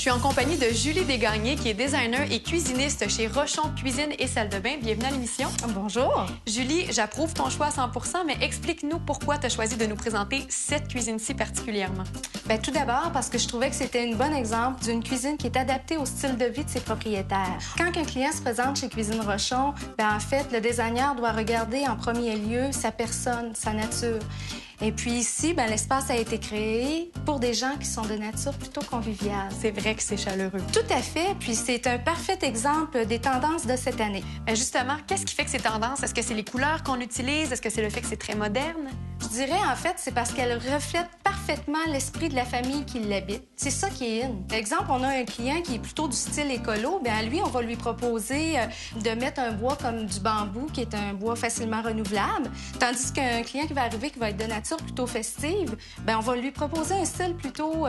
Je suis en compagnie de Julie Desgagnés, qui est designer et cuisiniste chez Rochon Cuisine et Salle de bain. Bienvenue à l'émission. Bonjour. Julie, j'approuve ton choix à 100 % mais explique-nous pourquoi tu as choisi de nous présenter cette cuisine-ci particulièrement. Bien, tout d'abord, parce que je trouvais que c'était un bon exemple d'une cuisine qui est adaptée au style de vie de ses propriétaires. Quand un client se présente chez Cuisine Rochon, bien, en fait, le designer doit regarder en premier lieu sa personne, sa nature. Et puis ici, bien, l'espace a été créé pour des gens qui sont de nature plutôt conviviale. C'est vrai que c'est chaleureux. Tout à fait, puis c'est un parfait exemple des tendances de cette année. Justement, qu'est-ce qui fait que c'est tendance? Est-ce que c'est les couleurs qu'on utilise? Est-ce que c'est le fait que c'est très moderne? Je dirais, en fait, c'est parce qu'elle reflète parfaitement l'esprit de la famille qui l'habite. C'est ça qui est in. Par exemple, on a un client qui est plutôt du style écolo. Bien, à lui, on va lui proposer de mettre un bois comme du bambou, qui est un bois facilement renouvelable. Tandis qu'un client qui va arriver, qui va être de nature plutôt festive, bien, on va lui proposer un style plutôt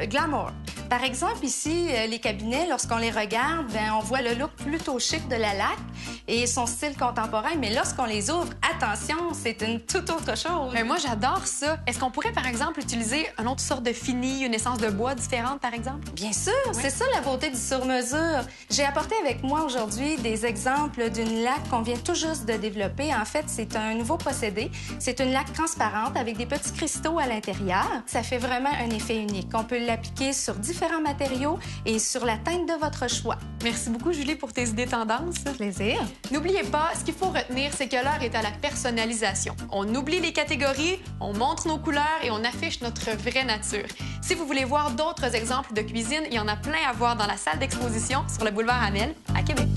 glamour. Par exemple, ici, les cabinets, lorsqu'on les regarde, bien, on voit le look plutôt chic de la laque et son style contemporain. Mais lorsqu'on les ouvre, attention, c'est une toute autre chose. Moi, j'adore ça. Est-ce qu'on pourrait, par exemple, utiliser une autre sorte de fini, une essence de bois différente, par exemple? Bien sûr, oui. C'est ça la beauté du sur-mesure. J'ai apporté avec moi aujourd'hui des exemples d'une laque qu'on vient tout juste de développer. En fait, c'est un nouveau procédé. C'est une laque transparente avec des petits cristaux à l'intérieur. Ça fait vraiment un effet unique. On peut l'appliquer sur différents matériaux et sur la teinte de votre choix. Merci beaucoup, Julie, pour tes idées tendances. Plaisir. N'oubliez pas, ce qu'il faut retenir, c'est que l'heure est à la personnalisation. On oublie les catégories, on montre nos couleurs et on affiche notre vraie nature. Si vous voulez voir d'autres exemples de cuisine, il y en a plein à voir dans la salle d'exposition sur le boulevard Amel à Québec.